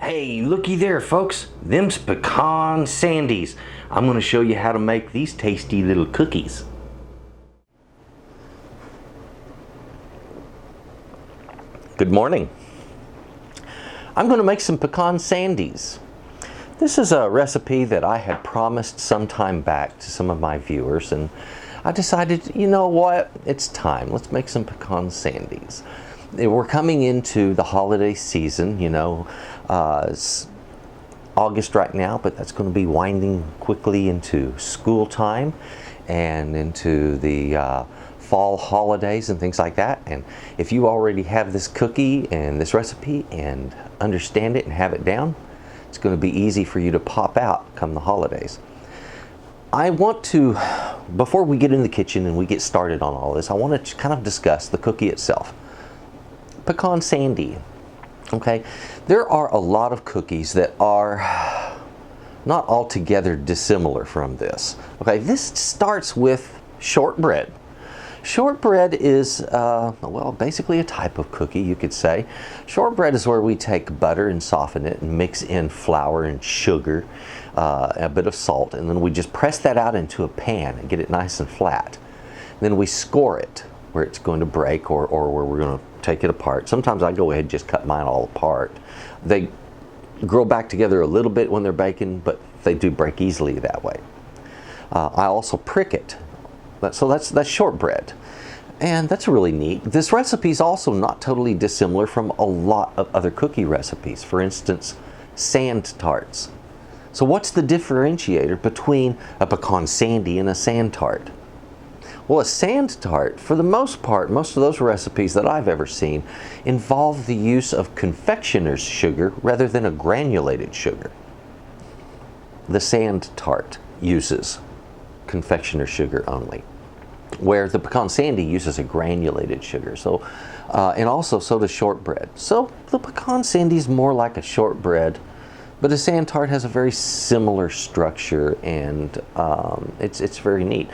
Hey, looky there, folks. Them's Pecan Sandies. I'm going to show you how to make these tasty little cookies. Good morning. I'm going to make some Pecan Sandies. This is a recipe that I had promised some time back to some of my viewers, and I decided, you know what, it's time. Let's make some Pecan Sandies. We're coming into the holiday season, you know. It's August right now, but that's going to be winding quickly into school time and into the fall holidays and things like that. And if you already have this cookie and this recipe and understand it and have it down, it's going to be easy for you to pop out come the holidays. I want to, before we get in the kitchen and we get started on all this, I want to kind of discuss the cookie itself. Pecan Sandie. Okay, there are a lot of cookies that are not altogether dissimilar from this. Okay, this starts with shortbread. Shortbread is, well, basically a type of cookie, you could say. Shortbread is where we take butter and soften it and mix in flour and sugar, a bit of salt, and then we just press that out into a pan and get it nice and flat. Then we score it where it's going to break or where we're going to take it apart. Sometimes I go ahead and just cut mine all apart. They grow back together a little bit when they're baking, but they do break easily that way. I also prick it. So that's shortbread, and that's really neat. This recipe is also not totally dissimilar from a lot of other cookie recipes. For instance, sand tarts. So what's the differentiator between a pecan sandy and a sand tart? Well, a sand tart, for the most part, most of those recipes that I've ever seen involve the use of confectioner's sugar rather than a granulated sugar. The sand tart uses confectioner's sugar only, where the pecan sandy uses a granulated sugar. So, and also so does shortbread. So the pecan sandy is more like a shortbread, but a sand tart has a very similar structure, and it's very neat.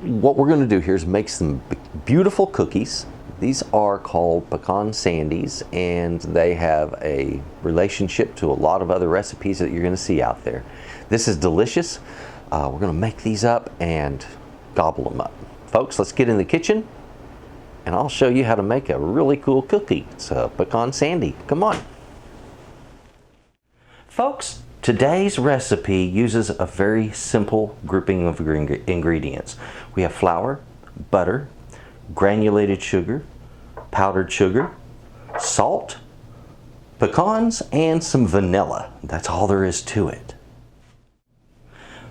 What we're going to do here is make some beautiful cookies. These are called Pecan Sandies, and they have a relationship to a lot of other recipes that you're going to see out there. This is delicious. We're going to make these up and gobble them up. Folks, let's get in the kitchen, and I'll show you how to make a really cool cookie. It's a Pecan Sandie. Come on. Folks, today's recipe uses a very simple grouping of ingredients. We have flour, butter, granulated sugar, powdered sugar, salt, pecans, and some vanilla. That's all there is to it.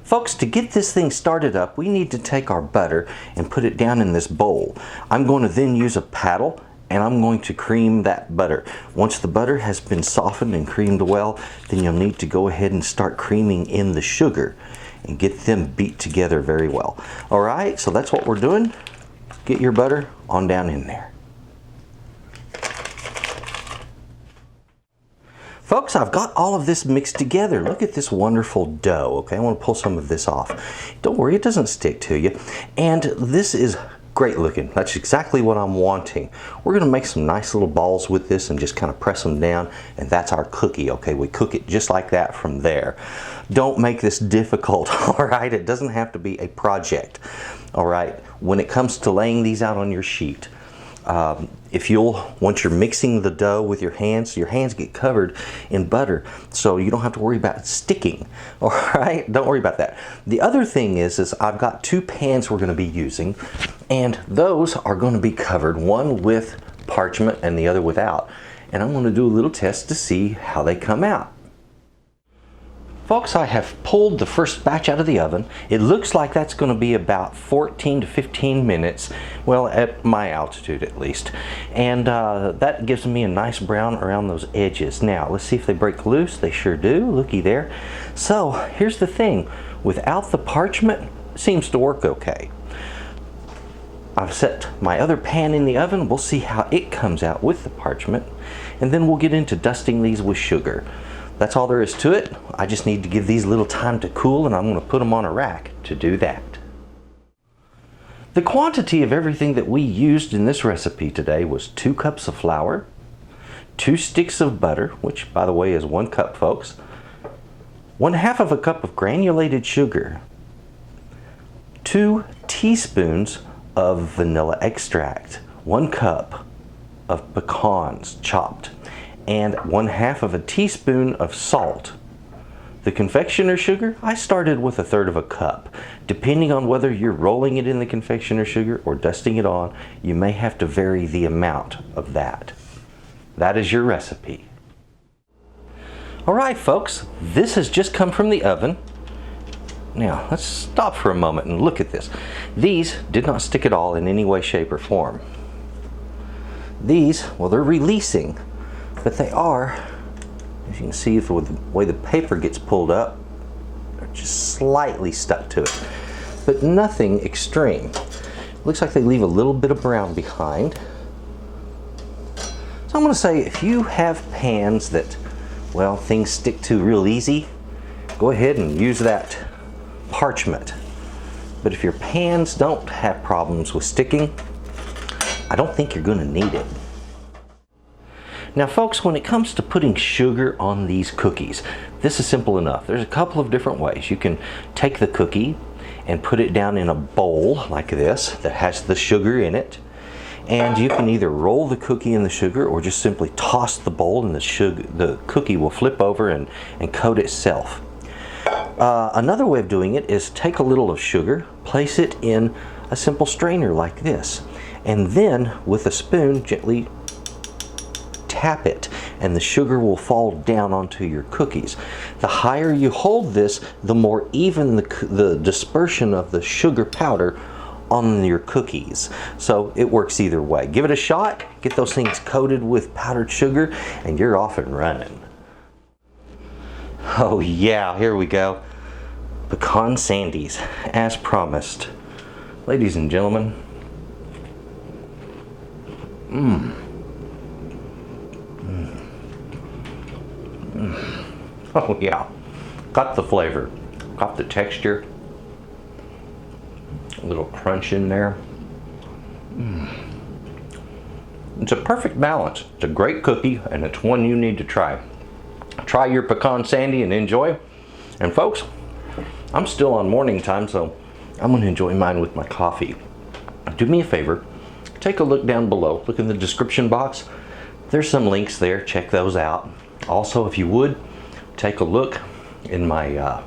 Folks, to get this thing started up, we need to take our butter and put it down in this bowl. I'm going to then use a paddle, and I'm going to cream that butter. Once the butter has been softened and creamed well, then you'll need to go ahead and start creaming in the sugar and get them beat together very well. All right, so that's what we're doing. Get your butter on down in there. Folks, I've got all of this mixed together. Look at this wonderful dough. Okay, I want to pull some of this off. Don't worry, it doesn't stick to you. And this is great looking. That's exactly what I'm wanting. We're going to make some nice little balls with this and just kind of press them down, and that's our cookie. Okay, we cook it just like that from there. Don't make this difficult, all right? It doesn't have to be a project, all right? When it comes to laying these out on your sheet, once you're mixing the dough with your hands get covered in butter, so you don't have to worry about sticking, all right? Don't worry about that. The other thing is I've got two pans we're going to be using, and those are going to be covered, one with parchment and the other without. And I'm going to do a little test to see how they come out. Folks, I have pulled the first batch out of the oven. It looks like that's going to be about 14 to 15 minutes, well, at my altitude at least. And that gives me a nice brown around those edges. Now, let's see if they break loose. They sure do. Looky there. So, here's the thing. Without the parchment, it seems to work okay. I've set my other pan in the oven. We'll see how it comes out with the parchment. And then we'll get into dusting these with sugar. That's all there is to it. I just need to give these a little time to cool, and I'm going to put them on a rack to do that. The quantity of everything that we used in this recipe today was 2 cups of flour, 2 sticks of butter, which by the way is 1 cup, folks, 1/2 of a cup of granulated sugar, 2 teaspoons of vanilla extract, 1 cup of pecans chopped, and 1/2 of a teaspoon of salt. The confectioner sugar, I started with 1/3 of a cup. Depending on whether you're rolling it in the confectioner sugar or dusting it on, you may have to vary the amount of that. That is your recipe. All right, folks, this has just come from the oven. Now, let's stop for a moment and look at this. These did not stick at all in any way, shape, or form. These, well, they're releasing, but they are, as you can see with the way the paper gets pulled up, they're just slightly stuck to it, but nothing extreme. Looks like they leave a little bit of brown behind. So I'm going to say, if you have pans that, well, things stick to real easy, go ahead and use that parchment. But if your pans don't have problems with sticking, I don't think you're going to need it. Now folks, when it comes to putting sugar on these cookies, this is simple enough. There's a couple of different ways. You can take the cookie and put it down in a bowl like this that has the sugar in it, and you can either roll the cookie in the sugar or just simply toss the bowl and the cookie will flip over and coat itself. Another way of doing it is take a little of sugar, place it in a simple strainer like this, and then with a spoon gently tap it, and the sugar will fall down onto your cookies. The higher you hold this, the more even the dispersion of the sugar powder on your cookies. So it works either way. Give it a shot, get those things coated with powdered sugar, and you're off and running. Oh yeah, here we go. Pecan Sandies, as promised. Ladies and gentlemen, oh yeah, got the flavor, got the texture, a little crunch in there. It's a perfect balance. It's a great cookie, and it's one you need to try. Try your Pecan Sandie and enjoy. And folks, I'm still on morning time, so I'm going to enjoy mine with my coffee. Do me a favor, take a look down below. Look in the description box. There's some links there. Check those out. Also, if you would, take a look in my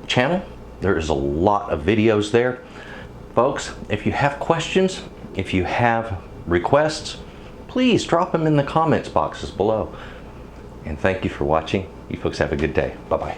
channel. There is a lot of videos there. Folks, if you have questions, if you have requests, please drop them in the comments boxes below. And thank you for watching. You folks have a good day. Bye-bye.